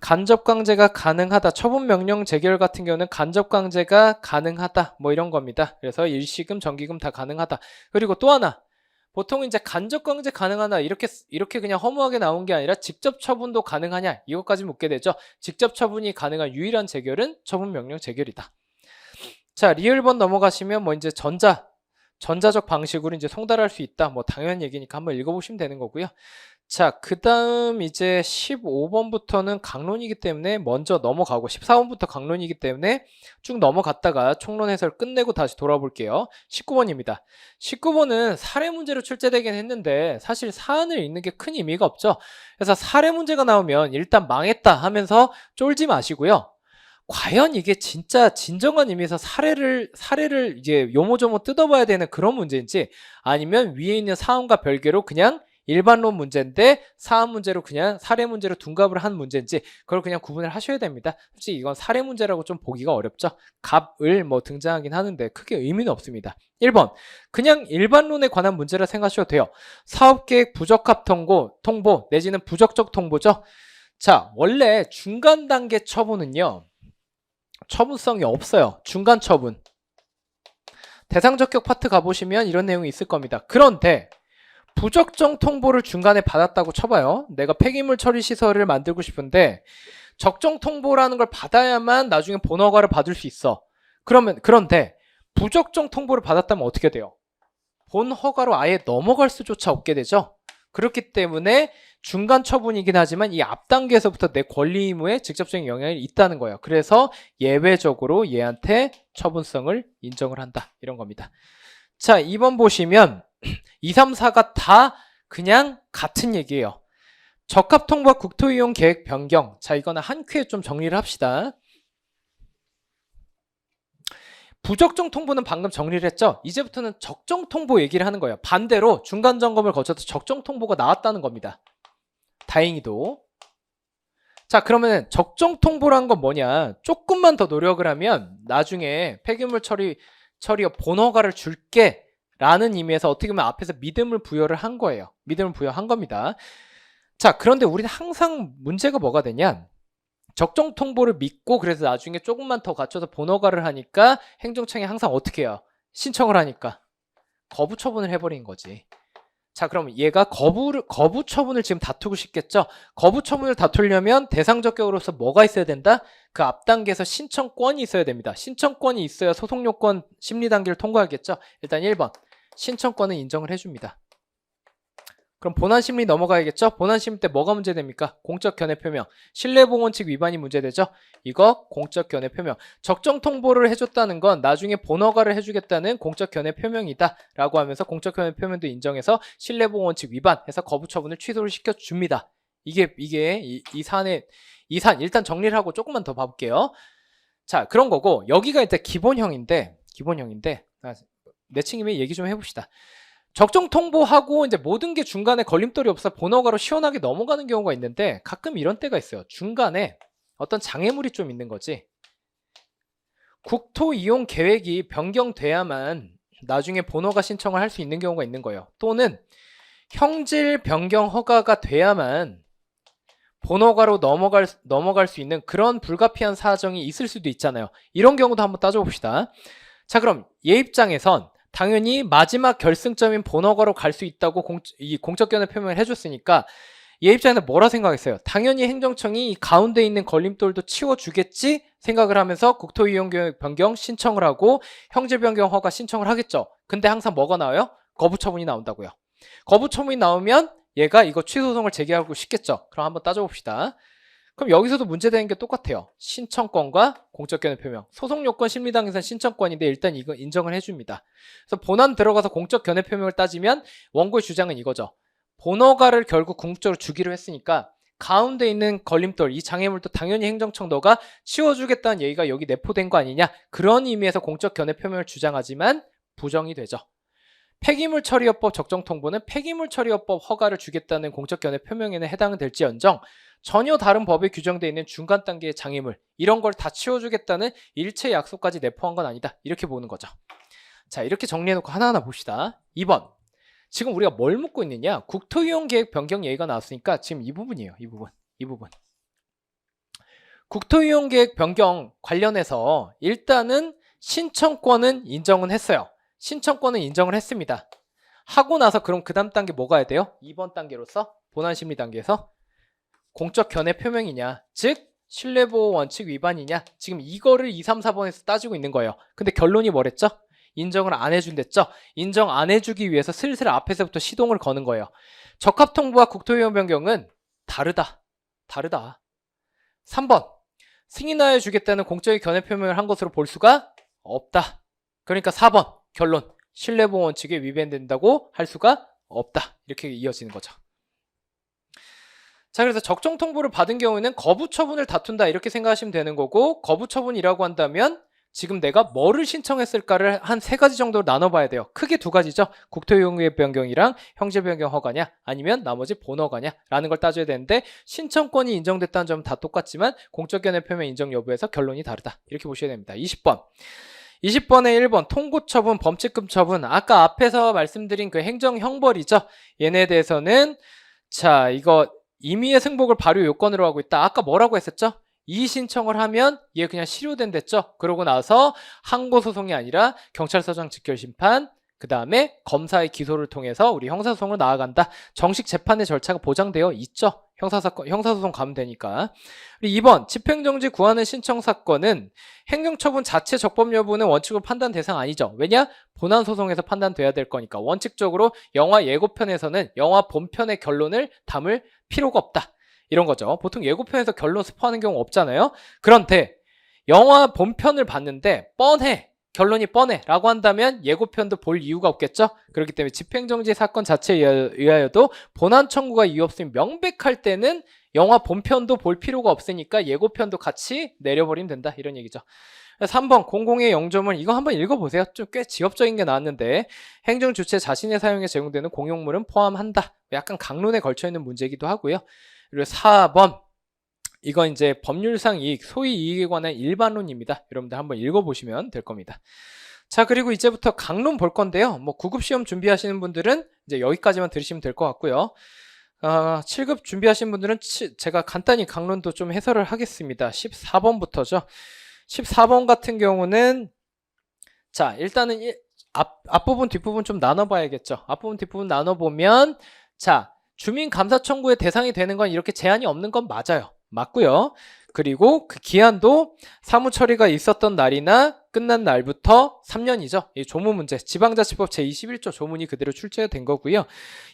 간접강제가 가능하다. 처분명령 재결 같은 경우는 간접강제가 가능하다, 뭐 이런 겁니다. 그래서 일시금, 정기금 다 가능하다. 그리고 또 하나, 보통 이제 간접강제 가능하나 이렇게 그냥 허무하게 나온 게 아니라 직접 처분도 가능하냐, 이것까지 묻게 되죠. 직접 처분이 가능한 유일한 재결은 처분명령 재결이다. 자, 리을번 넘어가시면 뭐 이제 전자적 방식으로 이제 송달할 수 있다. 뭐 당연한 얘기니까 한번 읽어보시면 되는 거고요. 자, 그 다음 이제 15번부터는 강론이기 때문에 먼저 넘어가고 14번부터 강론이기 때문에 쭉 넘어갔다가 총론 해설 끝내고 다시 돌아볼게요. 19번입니다. 19번은 사례 문제로 출제되긴 했는데 사실 사안을 읽는 게 큰 의미가 없죠. 그래서 사례 문제가 나오면 일단 망했다 하면서 쫄지 마시고요. 과연 이게 진짜 진정한 의미에서 사례를 이제 요모조모 뜯어봐야 되는 그런 문제인지 아니면 위에 있는 사안과 별개로 그냥 일반론 문제인데 사안 문제로 그냥 사례 문제로 둔갑을 한 문제인지 그걸 그냥 구분을 하셔야 됩니다. 솔직히 이건 사례 문제라고 좀 보기가 어렵죠. 갑을 뭐 등장하긴 하는데 크게 의미는 없습니다. 1번 그냥 일반론에 관한 문제라 생각하셔도 돼요. 사업계획 부적합 통보 내지는 부적적 통보죠. 자, 원래 중간 단계 처분은요. 처분성이 없어요. 중간 처분. 대상 적격 파트 가보시면 이런 내용이 있을 겁니다. 그런데 부적정 통보를 중간에 받았다고 쳐봐요. 내가 폐기물 처리 시설을 만들고 싶은데 적정 통보라는 걸 받아야만 나중에 본허가를 받을 수 있어. 그런데 부적정 통보를 받았다면 어떻게 돼요? 본허가로 아예 넘어갈 수조차 없게 되죠. 그렇기 때문에 중간 처분이긴 하지만 이 앞 단계에서부터 내 권리 의무에 직접적인 영향이 있다는 거예요. 그래서 예외적으로 얘한테 처분성을 인정을 한다. 이런 겁니다. 자, 2번 보시면 2, 3, 4가 다 그냥 같은 얘기예요. 적합통보와 국토이용 계획 변경. 자, 이거는 한 큐에 좀 정리를 합시다. 부적정 통보는 방금 정리를 했죠. 이제부터는 적정 통보 얘기를 하는 거예요. 반대로 중간 점검을 거쳐서 적정 통보가 나왔다는 겁니다. 다행히도. 자, 그러면 적정 통보란 건 뭐냐? 조금만 더 노력을 하면 나중에 폐기물 처리업 본허가를 줄게 라는 의미에서 어떻게 보면 앞에서 믿음을 부여를 한 거예요. 믿음을 부여한 겁니다. 자, 그런데 우리는 항상 문제가 뭐가 되냐? 적정 통보를 믿고 그래서 나중에 조금만 더 갖춰서 본허가를 하니까 행정청이 항상 어떻게 해요? 신청을 하니까 거부 처분을 해버린 거지. 자, 그럼 얘가 거부 처분을 지금 다투고 싶겠죠? 거부 처분을 다투려면 대상 적격으로서 뭐가 있어야 된다? 그 앞 단계에서 신청권이 있어야 됩니다. 신청권이 있어야 소송요건 심리 단계를 통과하겠죠? 일단 1번 신청권은 인정을 해줍니다. 그럼 본안심리 넘어가야겠죠? 본안심리 때 뭐가 문제됩니까? 공적 견해 표명. 신뢰보건칙 위반이 문제되죠? 이거 공적 견해 표명. 적정 통보를 해줬다는 건 나중에 본허가를 해주겠다는 공적 견해 표명이다 라고 하면서 공적 견해 표명도 인정해서 신뢰보건칙 위반해서 거부 처분을 취소를 시켜줍니다. 이게 이 사안 일단 정리를 하고 조금만 더 봐볼게요. 자, 그런 거고 여기가 일단 기본형인데 내친님이 얘기 좀 해봅시다. 적정 통보하고 이제 모든 게 중간에 걸림돌이 없어 본허가로 시원하게 넘어가는 경우가 있는데 가끔 이런 때가 있어요. 중간에 어떤 장애물이 좀 있는 거지. 국토 이용 계획이 변경돼야만 나중에 본허가 신청을 할 수 있는 경우가 있는 거예요. 또는 형질 변경 허가가 돼야만 본허가로 넘어갈 수 있는 그런 불가피한 사정이 있을 수도 있잖아요. 이런 경우도 한번 따져봅시다. 자, 그럼 얘 입장에선 당연히 마지막 결승점인 본허가로 갈 수 있다고 공적 견해 표명을 해줬으니까 얘 입장에서 뭐라 생각했어요? 당연히 행정청이 이 가운데 있는 걸림돌도 치워주겠지 생각을 하면서 국토이용계획 변경 신청을 하고 형질 변경 허가 신청을 하겠죠. 근데 항상 뭐가 나와요? 거부 처분이 나온다고요. 거부 처분이 나오면 얘가 이거 취소송을 제기하고 싶겠죠. 그럼 한번 따져봅시다. 그럼 여기서도 문제되는 게 똑같아요. 신청권과 공적 견해 표명. 소송 요건 심리당에서는 신청권인데 일단 이거 인정을 해줍니다. 그래서 본안 들어가서 공적 견해 표명을 따지면 원고의 주장은 이거죠. 본허가를 결국 궁극적으로 주기로 했으니까 가운데 있는 걸림돌, 이 장애물도 당연히 행정청 너가 치워주겠다는 얘기가 여기 내포된 거 아니냐. 그런 의미에서 공적 견해 표명을 주장하지만 부정이 되죠. 폐기물 처리업법 적정 통보는 폐기물 처리업법 허가를 주겠다는 공적 견해 표명에는 해당은 될지언정 전혀 다른 법에 규정되어 있는 중간 단계의 장애물 이런 걸 다 치워주겠다는 일체 약속까지 내포한 건 아니다. 이렇게 보는 거죠. 자, 이렇게 정리해놓고 하나하나 봅시다. 2번. 지금 우리가 뭘 묻고 있느냐? 국토이용계획 변경 얘기가 나왔으니까 지금 이 부분이에요. 이 부분. 국토이용계획 변경 관련해서 일단은 신청권은 인정은 했어요. 신청권은 인정을 했습니다. 하고 나서 그럼 그 다음 단계 뭐가 해야 돼요? 2번 단계로서 본안심리 단계에서 공적 견해 표명이냐, 즉 신뢰보호 원칙 위반이냐, 지금 이거를 2, 3, 4번에서 따지고 있는 거예요. 근데 결론이 뭐랬죠? 인정을 안 해준댔죠. 인정 안 해주기 위해서 슬슬 앞에서부터 시동을 거는 거예요. 적합통보와 국토유형 변경은 다르다. 3번 승인하여 주겠다는 공적인 견해 표명을 한 것으로 볼 수가 없다. 그러니까 4번 결론 신뢰보호 원칙에 위반된다고 할 수가 없다. 이렇게 이어지는 거죠. 자, 그래서 적정 통보를 받은 경우에는 거부 처분을 다툰다 이렇게 생각하시면 되는 거고, 거부 처분이라고 한다면 지금 내가 뭐를 신청했을까를 한 3가지 정도로 나눠봐야 돼요. 크게 2가지죠. 국토유형 변경이랑 형제 변경 허가냐 아니면 나머지 본허가냐 라는 걸 따져야 되는데, 신청권이 인정됐다는 점은 다 똑같지만 공적 견해 표명 인정 여부에서 결론이 다르다 이렇게 보셔야 됩니다. 20번에 1번 통고 처분, 범칙금 처분. 아까 앞에서 말씀드린 그 행정 형벌이죠. 얘네에 대해서는 자, 이거 임의의 승복을 발효 요건으로 하고 있다. 아까 뭐라고 했었죠? 이의 신청을 하면 얘 그냥 실효된댔죠. 그러고 나서 항고소송이 아니라 경찰서장 직결심판, 그 다음에 검사의 기소를 통해서 우리 형사소송으로 나아간다. 정식 재판의 절차가 보장되어 있죠. 형사소송 가면 되니까. 그리고 2번 집행정지 구하는 신청 사건은 행정처분 자체 적법 여부는 원칙으로 판단 대상 아니죠. 왜냐? 본안소송에서 판단돼야 될 거니까. 원칙적으로 영화 예고편에서는 영화 본편의 결론을 담을 필요가 없다. 이런 거죠. 보통 예고편에서 결론 스포하는 경우 없잖아요. 그런데 영화 본편을 봤는데 뻔해. 결론이 뻔해 라고 한다면 예고편도 볼 이유가 없겠죠. 그렇기 때문에 집행정지 사건 자체에 의하여도 본안 청구가 이유 없으면 명백할 때는 영화 본편도 볼 필요가 없으니까 예고편도 같이 내려버리면 된다 이런 얘기죠. 3번 공공의 영조물, 이거 한번 읽어보세요. 좀 꽤 지엽적인 게 나왔는데, 행정주체 자신의 사용에 제공되는 공용물은 포함한다. 약간 강론에 걸쳐있는 문제이기도 하고요. 그리고 4번, 이건 이제 법률상 이익, 소위 이익에 관한 일반론입니다. 여러분들 한번 읽어보시면 될 겁니다. 자, 그리고 이제부터 강론 볼 건데요. 뭐 9급 시험 준비하시는 분들은 이제 여기까지만 들으시면 될 것 같고요. 7급 준비하시는 분들은 제가 간단히 강론도 좀 해설을 하겠습니다. 14번부터죠. 14번 같은 경우는 자, 일단은 앞부분 뒷부분 좀 나눠봐야겠죠. 앞부분 뒷부분 나눠보면 자, 주민감사 청구의 대상이 되는 건 이렇게 제한이 없는 건 맞아요. 맞고요. 그리고 그 기한도 사무 처리가 있었던 날이나 끝난 날부터 3년이죠. 이 조문 문제, 지방자치법 제21조 조문이 그대로 출제가 된 거고요.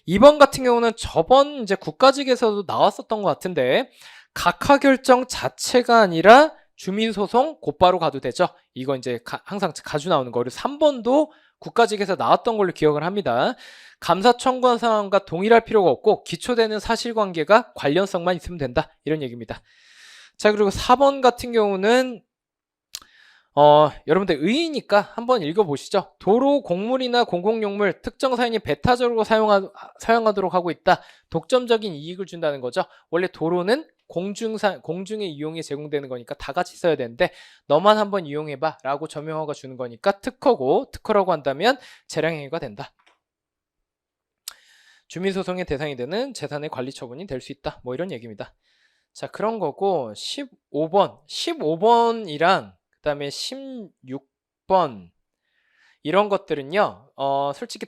2번 같은 경우는 저번 이제 국가직에서도 나왔었던 것 같은데, 각하 결정 자체가 아니라 주민소송 곧바로 가도 되죠. 이거 이제 항상 자주 나오는 거. 그리고 3번도 국가직에서 나왔던 걸로 기억을 합니다. 감사 청구한 상황과 동일할 필요가 없고 기초되는 사실관계가 관련성만 있으면 된다. 이런 얘기입니다. 자, 그리고 4번 같은 경우는 여러분들 의의니까 한번 읽어보시죠. 도로, 공물이나 공공용물, 특정 사인이 배타적으로 사용하도록 하고 있다. 독점적인 이익을 준다는 거죠. 원래 도로는 공중의 이용이 제공되는 거니까 다 같이 써야 되는데, 너만 한번 이용해봐 라고 점용허가 주는 거니까 특허고, 특허라고 한다면 재량행위가 된다. 주민소송의 대상이 되는 재산의 관리 처분이 될 수 있다. 뭐 이런 얘기입니다. 자, 그런 거고 15번이랑 그 다음에 16번 이런 것들은요, 솔직히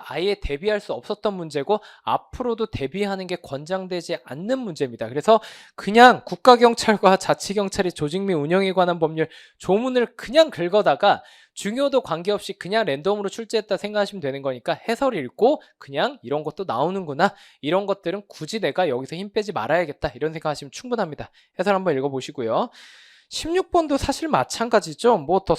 아예 대비할 수 없었던 문제고 앞으로도 대비하는 게 권장되지 않는 문제입니다. 그래서 그냥 국가경찰과 자치경찰의 조직 및 운영에 관한 법률 조문을 그냥 긁어다가 중요도 관계없이 그냥 랜덤으로 출제했다 생각하시면 되는 거니까 해설 읽고 그냥 이런 것도 나오는구나, 이런 것들은 굳이 내가 여기서 힘 빼지 말아야겠다 이런 생각하시면 충분합니다. 해설 한번 읽어보시고요. 16번도 사실 마찬가지죠. 뭐 더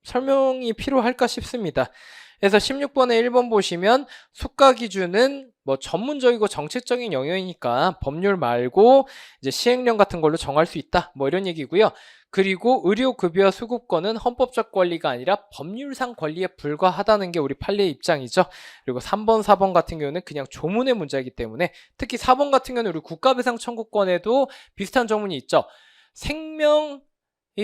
설명이 필요할까 싶습니다. 그래서 16번에 1번 보시면 수가 기준은 뭐 전문적이고 정책적인 영역이니까 법률 말고 이제 시행령 같은 걸로 정할 수 있다. 뭐 이런 얘기고요. 그리고 의료급여와 수급권은 헌법적 권리가 아니라 법률상 권리에 불과하다는 게 우리 판례의 입장이죠. 그리고 3번, 4번 같은 경우는 그냥 조문의 문제이기 때문에, 특히 4번 같은 경우는 우리 국가배상 청구권에도 비슷한 조문이 있죠. 생명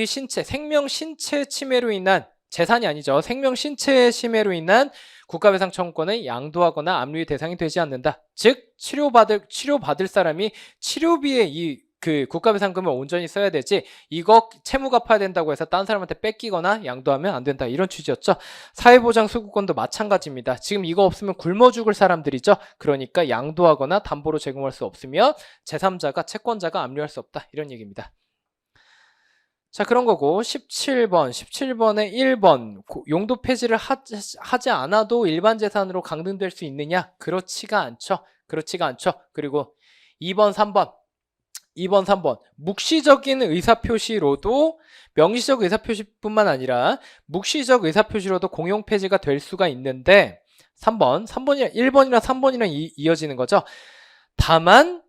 신체 침해로 인한, 재산이 아니죠. 생명 신체 침해로 인한 국가배상 청구권은 양도하거나 압류의 대상이 되지 않는다. 즉 치료받을 사람이 치료비에 그 국가배상금을 온전히 써야 되지, 이거 채무 갚아야 된다고 해서 다른 사람한테 뺏기거나 양도하면 안 된다. 이런 취지였죠. 사회보장 수급권도 마찬가지입니다. 지금 이거 없으면 굶어 죽을 사람들이죠. 그러니까 양도하거나 담보로 제공할 수 없으며 제3자가 채권자가 압류할 수 없다. 이런 얘기입니다. 자, 그런 거고 17번에 1번 용도 폐지를 하지 않아도 일반 재산으로 강등될 수 있느냐? 그렇지가 않죠. 그렇지가 않죠. 그리고 2번, 3번 묵시적인 의사표시로도 명시적 의사표시뿐만 아니라 묵시적 의사표시로도 공용 폐지가 될 수가 있는데 1번이랑 3번이랑 이어지는 거죠. 다만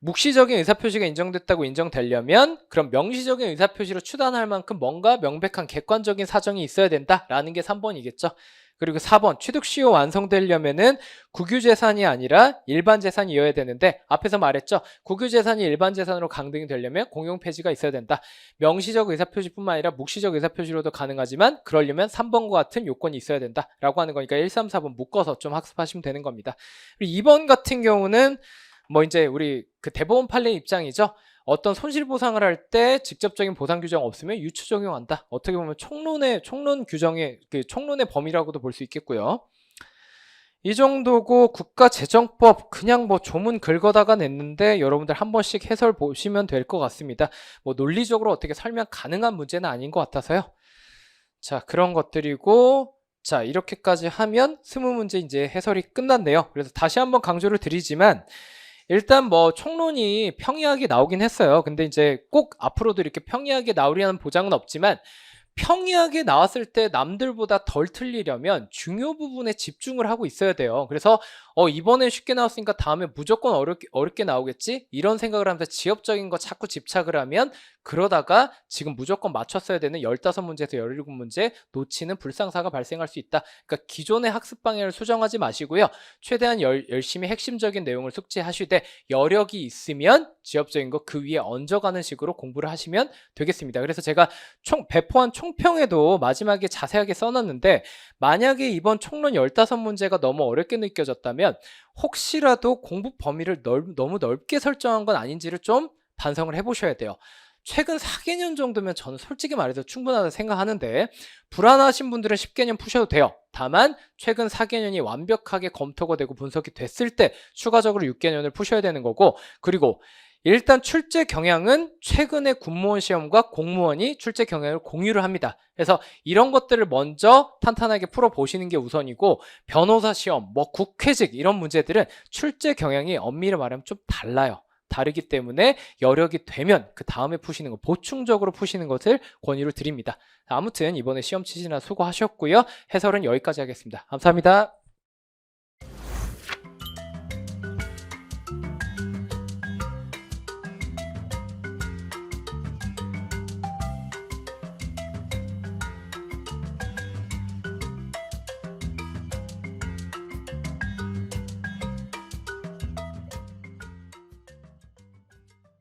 묵시적인 의사표시가 인정됐다고 인정되려면 그럼 명시적인 의사표시로 추단할 만큼 뭔가 명백한 객관적인 사정이 있어야 된다라는 게 3번이겠죠. 그리고 4번 취득 시효 완성되려면은 국유재산이 아니라 일반 재산이어야 되는데 앞에서 말했죠. 국유재산이 일반 재산으로 강등이 되려면 공용 폐지가 있어야 된다. 명시적 의사표시뿐만 아니라 묵시적 의사표시로도 가능하지만 그러려면 3번과 같은 요건이 있어야 된다라고 하는 거니까 1, 3, 4번 묶어서 좀 학습하시면 되는 겁니다. 그리고 2번 같은 경우는 뭐 이제 우리 그 대법원 판례 입장이죠. 어떤 손실 보상을 할 때 직접적인 보상 규정 없으면 유추 적용한다. 어떻게 보면 총론 규정의 그 총론의 범위라고도 볼 수 있겠고요. 이 정도고 국가재정법 그냥 뭐 조문 긁어다가 냈는데 여러분들 한 번씩 해설 보시면 될 것 같습니다. 뭐 논리적으로 어떻게 설명 가능한 문제는 아닌 것 같아서요. 자, 그런 것들이고 자, 이렇게까지 하면 20문제 이제 해설이 끝났네요. 그래서 다시 한번 강조를 드리지만 일단 뭐 총론이 평이하게 나오긴 했어요. 근데 이제 꼭 앞으로도 이렇게 평이하게 나오리라는 보장은 없지만 평이하게 나왔을 때 남들보다 덜 틀리려면 중요 부분에 집중을 하고 있어야 돼요. 그래서 이번에 쉽게 나왔으니까 다음에 무조건 어렵게 나오겠지? 이런 생각을 하면서 지엽적인 거 자꾸 집착을 하면 그러다가 지금 무조건 맞췄어야 되는 15문제에서 17문제 놓치는 불상사가 발생할 수 있다. 그러니까 기존의 학습 방향을 수정하지 마시고요. 최대한 열심히 핵심적인 내용을 숙지하시되 여력이 있으면 지엽적인 거 그 위에 얹어가는 식으로 공부를 하시면 되겠습니다. 그래서 제가 배포한 총평에도 마지막에 자세하게 써놨는데 만약에 이번 총론 15문제가 너무 어렵게 느껴졌다면 혹시라도 공부 범위를 너무 넓게 설정한 건 아닌지를 좀 반성을 해보셔야 돼요. 최근 4개년 정도면 저는 솔직히 말해서 충분하다 생각하는데 불안하신 분들은 10개년 푸셔도 돼요. 다만 최근 4개년이 완벽하게 검토가 되고 분석이 됐을 때 추가적으로 6개년을 푸셔야 되는 거고 그리고 일단 출제 경향은 최근에 군무원 시험과 공무원이 출제 경향을 공유를 합니다. 그래서 이런 것들을 먼저 탄탄하게 풀어보시는 게 우선이고 변호사 시험, 뭐 국회직 이런 문제들은 출제 경향이 엄밀히 말하면 좀 달라요. 다르기 때문에 여력이 되면 그 다음에 푸시는 거 보충적으로 푸시는 것을 권유를 드립니다. 아무튼 이번에 시험 치시느라 수고하셨고요. 해설은 여기까지 하겠습니다. 감사합니다.